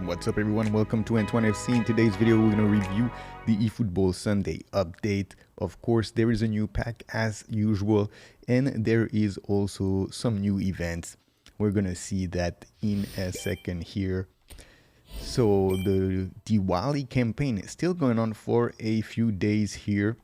What's up everyone, welcome to NTWANfc. In today's video we're going to review the eFootball Sunday update. Of course there is a new pack as usual, and there is also some new events. We're going to see that in a second here. So the Diwali campaign is still going on for a few days here,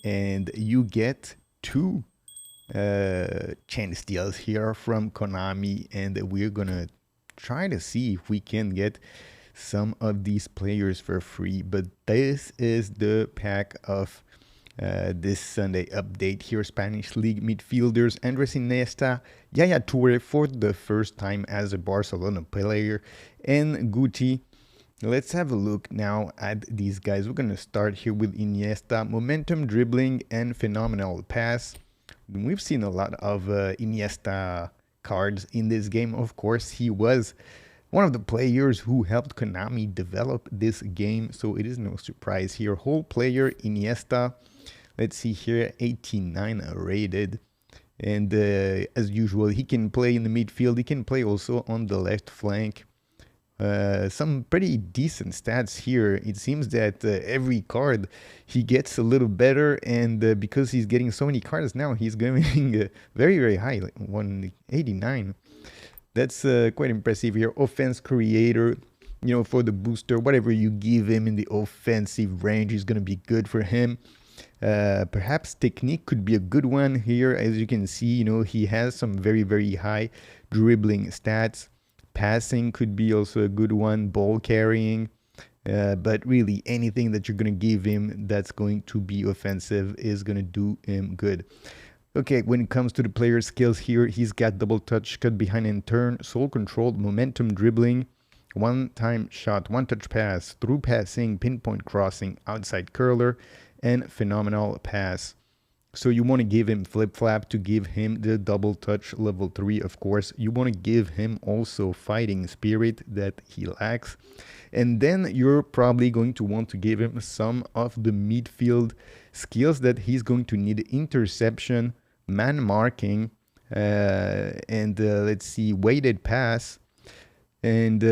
and you get two chance deals here from Konami, and we're gonna try to see if we can get some of these players for free. But this is the pack of this Sunday update here. Spanish League Midfielders, Andres Iniesta, Yaya Toure for the first time as a Barcelona player, and Guti. Let's have a look now at these guys. We're going to start here with Iniesta. Momentum, dribbling, and phenomenal pass. We've seen a lot of Iniesta cards in this game. Of course, he was one of the players who helped Konami develop this game, so it is no surprise here. Whole player Iniesta, let's see here, 89 rated. And as usual, he can play in the midfield. He can play also on the left flank. Some pretty decent stats here. It seems that every card he gets a little better, and because he's getting so many cards now, he's going very, very high, like 189. That's quite impressive here. Offense creator, you know, for the booster, whatever you give him in the offensive range is going to be good for him. Perhaps technique could be a good one here. As you can see, you know, he has some very, very high dribbling stats. Passing could be also a good one, ball carrying, but really anything that you're going to give him that's going to be offensive is going to do him good. Okay, when it comes to the player skills here, he's got double touch, cut behind and turn, soul control, momentum dribbling, one-time shot, one-touch pass, through passing, pinpoint crossing, outside curler, and phenomenal pass. So you want to give him flip-flap to give him the double touch level 3, of course. You want to give him also fighting spirit that he lacks. And then you're probably going to want to give him some of the midfield skills that he's going to need. Interception, man marking, and let's see, weighted pass. And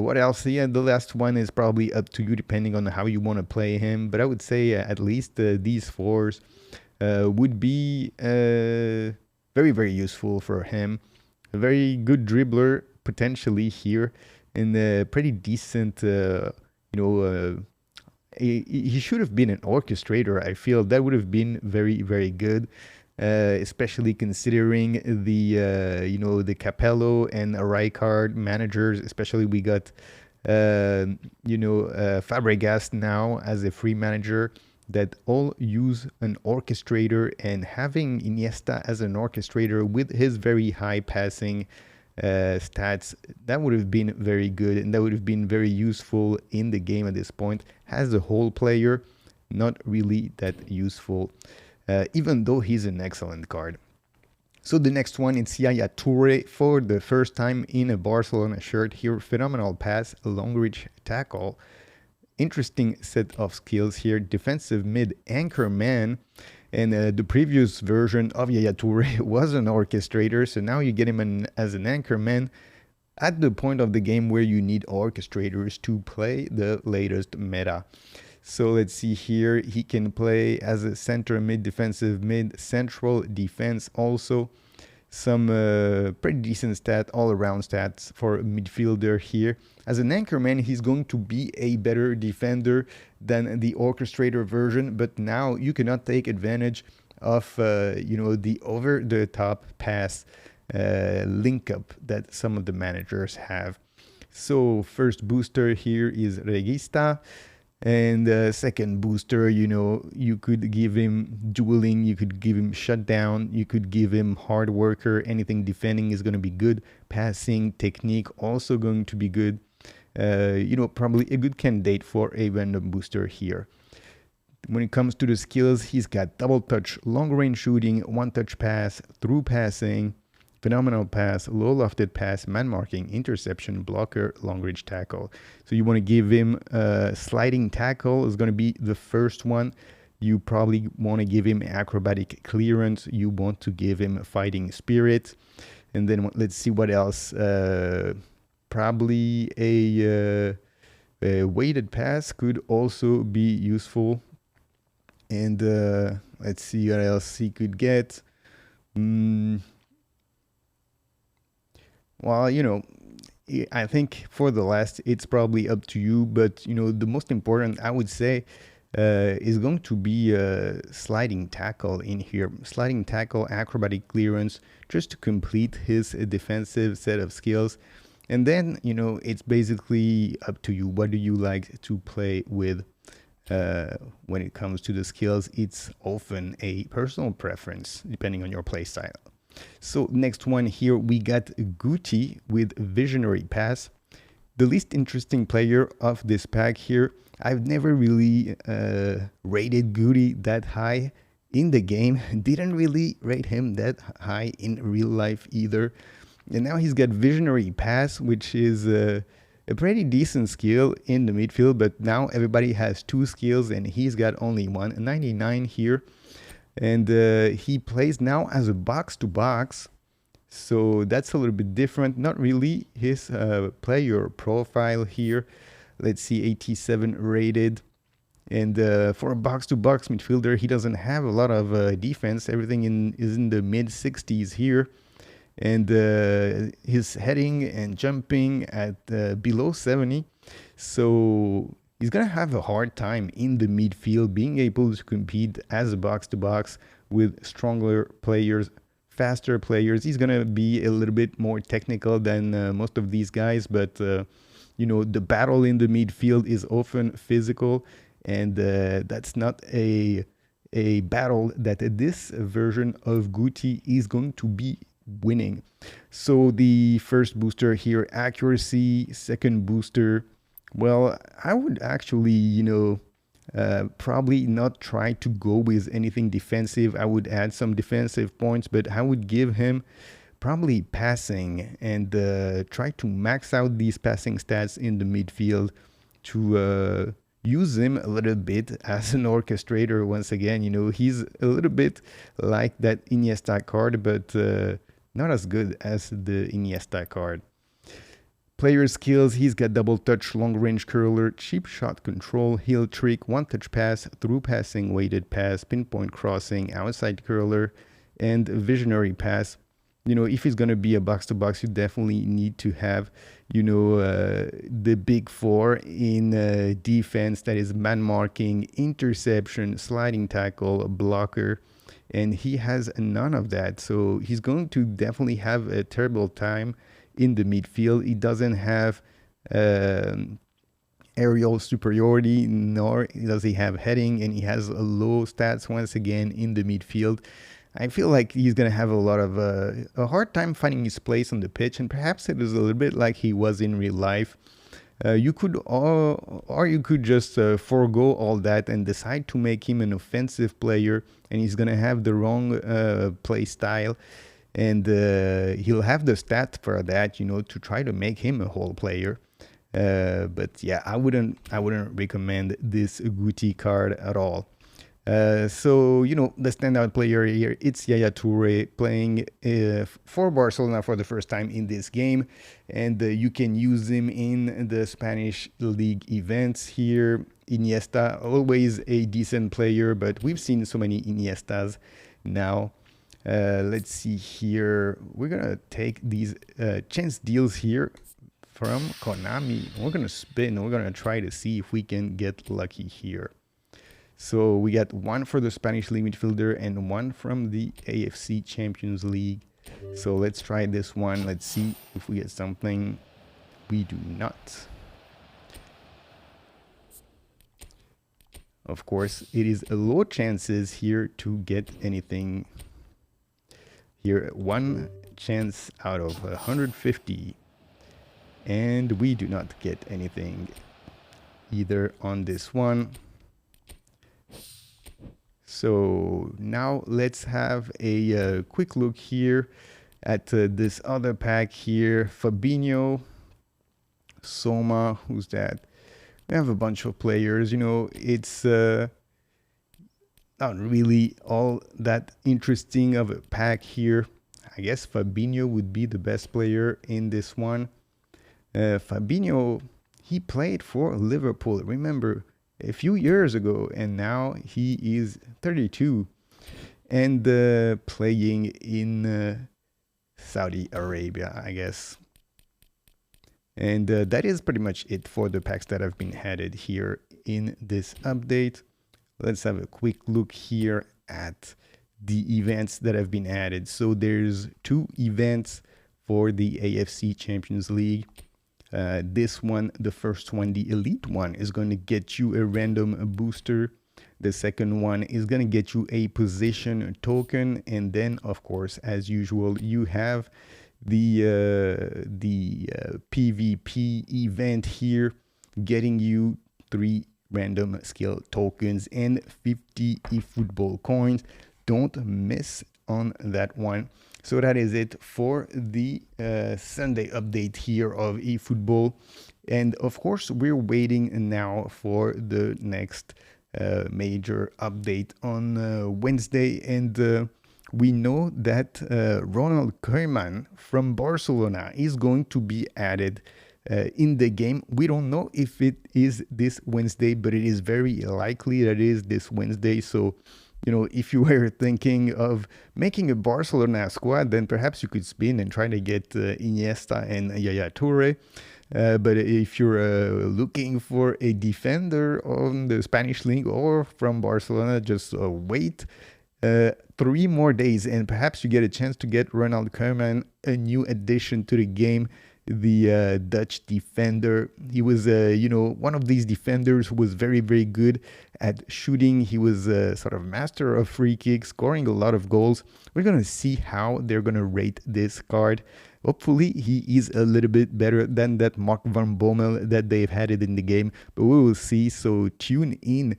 what else? Yeah, the last one is probably up to you depending on how you want to play him. But I would say at least these fours would be very, very useful for him. A very good dribbler potentially here, and pretty decent, he should have been an orchestrator. I feel that would have been very, very good, especially considering the, the Capello and Rijkaard managers. Especially we got, Fabregas now as a free manager that all use an orchestrator, and having Iniesta as an orchestrator with his very high passing stats, that would have been very good, and that would have been very useful in the game at this point. As a whole player, not really that useful, even though he's an excellent card. So the next one, it's Yaya Toure for the first time in a Barcelona shirt here. Phenomenal pass, long reach tackle. Interesting set of skills here. Defensive mid, anchor man, and the previous version of Yaya Toure was an orchestrator, so now you get him as an anchor man at the point of the game where you need orchestrators to play the latest meta. So let's see here, he can play as a center mid, defensive mid, central defense also. Some pretty decent all-around stats for a midfielder here. As an anchorman, he's going to be a better defender than the orchestrator version, but now you cannot take advantage of the over-the-top pass link-up that some of the managers have. So first booster here is Regista. And second booster, you could give him dueling, you could give him shutdown, you could give him hard worker. Anything defending is going to be good. Passing, technique also going to be good. Probably a good candidate for a random booster here. When it comes to the skills, he's got double touch, long range shooting, one touch pass, through passing, phenomenal pass, low lofted pass, man marking, interception, blocker, long range tackle. So you want to give him sliding tackle is going to be the first one. You probably want to give him acrobatic clearance. You want to give him fighting spirit. And then let's see what else. probably a weighted pass could also be useful. And let's see what else he could get. Well, I think for the last, it's probably up to you. But the most important, I would say, is going to be a sliding tackle in here. Sliding tackle, acrobatic clearance, just to complete his defensive set of skills. And then, it's basically up to you. What do you like to play with? When it comes to the skills, it's often a personal preference depending on your play style. So next one here, we got Guti with Visionary Pass. The least interesting player of this pack here. I've never really rated Guti that high in the game. Didn't really rate him that high in real life either. And now he's got Visionary Pass, which is a pretty decent skill in the midfield, but now everybody has two skills and he's got only one, 99 here. And he plays now as a box-to-box, so that's a little bit different. Not really his player profile here. Let's see, 87 rated. And for a box-to-box midfielder, he doesn't have a lot of defense. Everything is in the mid-60s here. And his heading and jumping at below 70. So he's going to have a hard time in the midfield being able to compete as a box-to-box with stronger players, faster players. He's going to be a little bit more technical than most of these guys, but the battle in the midfield is often physical, and that's not a battle that this version of Guti is going to be winning. So the first booster here, accuracy. Second booster, well, I would actually, probably not try to go with anything defensive. I would add some defensive points, but I would give him probably passing and try to max out these passing stats in the midfield to use him a little bit as an orchestrator. Once again, he's a little bit like that Iniesta card, but not as good as the Iniesta card. Player skills, he's got double touch, long range curler, cheap shot control, heel trick, one touch pass, through passing, weighted pass, pinpoint crossing, outside curler, and visionary pass. If he's going to be a box to box, you definitely need to have, the big four in defense. That is man marking, interception, sliding tackle, blocker. And he has none of that. So he's going to definitely have a terrible time in the midfield. He doesn't have aerial superiority, nor does he have heading, and he has low stats once again in the midfield. I feel like he's going to have a hard time finding his place on the pitch, and perhaps it is a little bit like he was in real life. You could just forego all that and decide to make him an offensive player, and he's gonna have the wrong play style, and he'll have the stat for that, to try to make him a whole player. But yeah, I wouldn't recommend this Guti card at all. So, the standout player here, it's Yaya Toure playing for Barcelona for the first time in this game. And you can use him in the Spanish League events here. Iniesta, always a decent player, but we've seen so many Iniestas now. Let's see here. We're going to take these chance deals here from Konami. We're going to spin. We're going to try to see if we can get lucky here. So we got one for the Spanish League Midfielder and one from the AFC Champions League. So let's try this one. Let's see if we get something. We do not. Of course, it is a low chances here to get anything. Here, one chance out of 150. And we do not get anything either on this one. So now let's have a quick look here at this other pack here. Fabinho, Soma, who's that? We have a bunch of players. It's not really all that interesting of a pack here. I guess Fabinho would be the best player in this one. Fabinho, he played for Liverpool, remember, a few years ago, and now he is 32 and playing in Saudi Arabia, I guess. And that is pretty much it for the packs that have been added here in this update. Let's have a quick look here at the events that have been added. So there's 2 events for the AFC Champions League. This one, the first one, the Elite one, is going to get you a random booster. The second one is going to get you a position token. And then, of course, as usual, you have the PvP event here, getting you 3 random skill tokens and 50 eFootball coins. Don't miss on that one. So that is it for the Sunday update here of eFootball. And of course, we're waiting now for the next major update on Wednesday. And we know that Ronald Koeman from Barcelona is going to be added in the game. We don't know if it is this Wednesday, but it is very likely that it is this Wednesday. So, you know, if you were thinking of making a Barcelona squad, then perhaps you could spin and try to get Iniesta and Yaya Toure. But if you're looking for a defender on the Spanish League or from Barcelona, just wait 3 more days and perhaps you get a chance to get Ronald Koeman, a new addition to the game. The Dutch defender. He was, you know, one of these defenders who was very, very good at shooting. He was a sort of master of free kicks, scoring a lot of goals. We're going to see how they're going to rate this card. Hopefully, he is a little bit better than that Mark van Bommel that they've had it in the game. But we will see. So tune in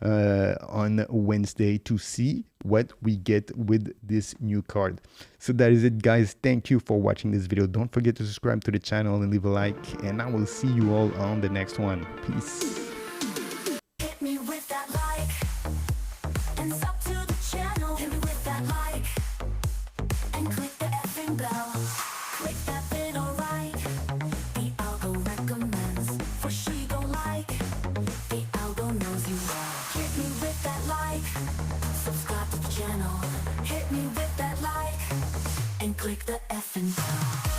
on Wednesday to see what we get with this new card. So that is it, guys. Thank you for watching this video. Don't forget to subscribe to the channel and leave a like, and I will see you all on the next one. Peace. Hit me with that like and sub to the channel. Hit me with that like and click the effing bell. Click that bit, alright. The algo recommends for she don't like. The algo knows you well. Hit me with that like, subscribe to the channel. Hit me with that like and click the effing bell.